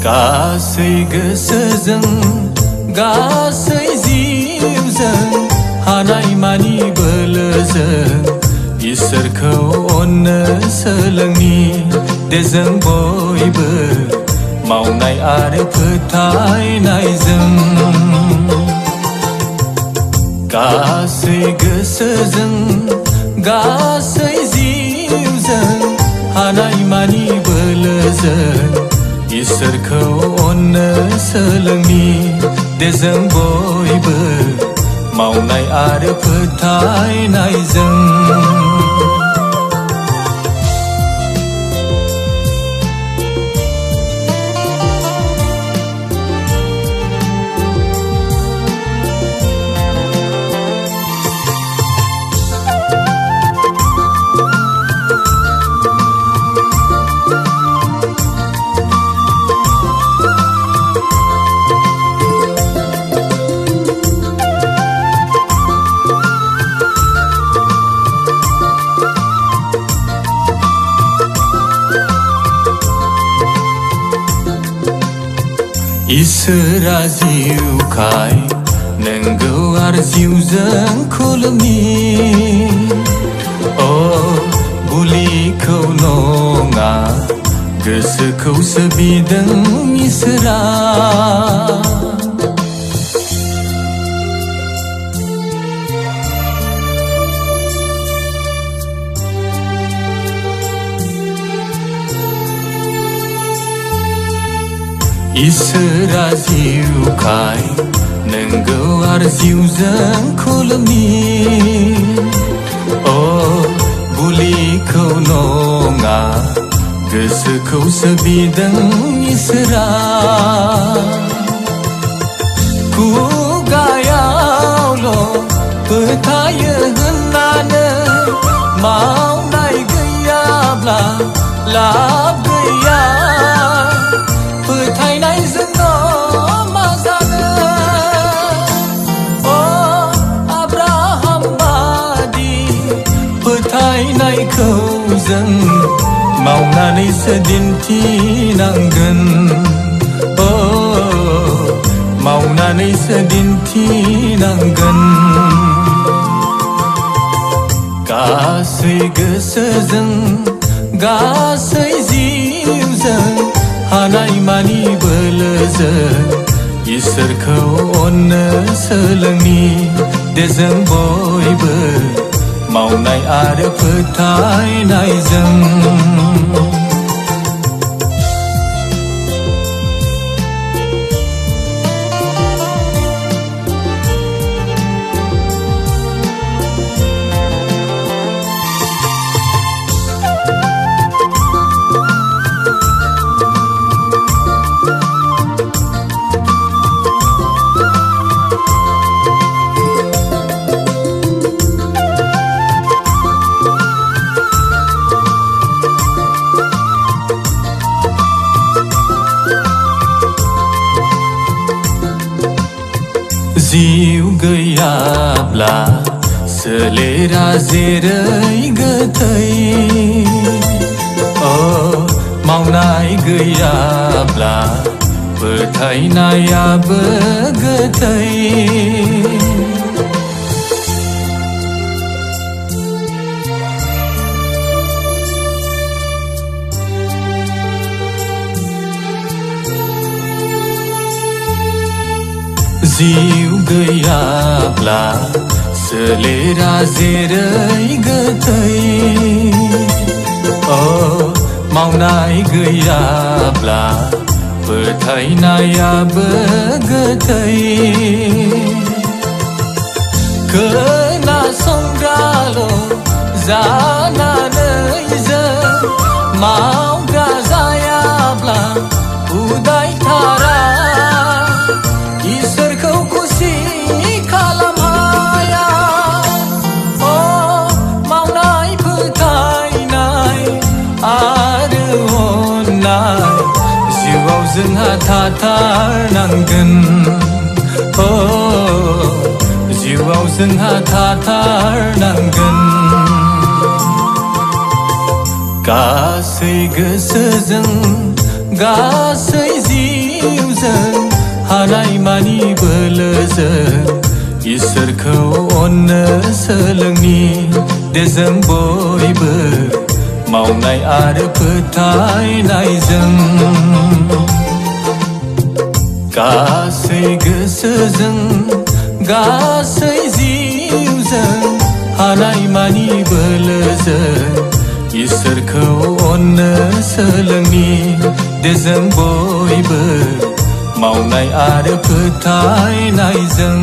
गासै गोसोजों गासै जिउजों हानाय मानि बोलोजों इसोरखौ अननो सोलोंनि दे जों बयबो मावनाय आरो फोथायनायजों गासै गोसोजों गासै जिउजों हानाय मानि बोलोजों इसोरखौ अननो सोलोंनि दे जों बयबो मावनाय आरो फोथायनायजों इसोरा जिउखाय नोंगौ आरो जिउजों खुलुमनि अ बुलिखौ नङा गोसोखौसो बिदों इसोरा इसोरा जिउखाय नोंगौ आरो जिउजों खुलुमनि अ बुलिखौ नङा गोसोखौसो बिदों इसोरा खुगायावल' फोथायो होननानै मावनाय गैयाब्ला लाब गैया फोथायनायजों मा जानो अ आब्राहाम बादि फोथायनायखौ जों मावनानैसो दिन्थिनांगोन अ मावनानैसो दिन्थिनांगोन गासै गोसोजों गासै जिउजों हानाय मानि बोलोजों इसोरखौ अननो सोलोंनि दे जों बयबो मावनाय आरो फोथायनायजों जिउ गैयाब्ला सोलेरा जेरै गोथै मावनाय गैयाब्ला फोथायनायाबो गोथै जिउ गैयाब्ला सोलेरा जेरै गोथै मावनाय गैयाब्ला फोथायनायाबो गोथै खोनासंग्राल' जानानै जों मावग्रा जायाब्ला उदायथारा इसोरखौ खुसि खालाम हाया मावनाय फोथाय थाथारनांगोन जिउआव जोंहा थाथारनांगोन गासै गोसोजों गासै जिउजों हानायमानि बोलोजों इसोरखौ अननो सोलोंनि दे जों बयबो मावनाय आरो फोथायनायजों गासै गोसोजों गासै जिउजों हानायमानि बोलोजों इसोरखौ अननो सोलोंनि दे जों बयबो मावनाय आरो फोथायनायजों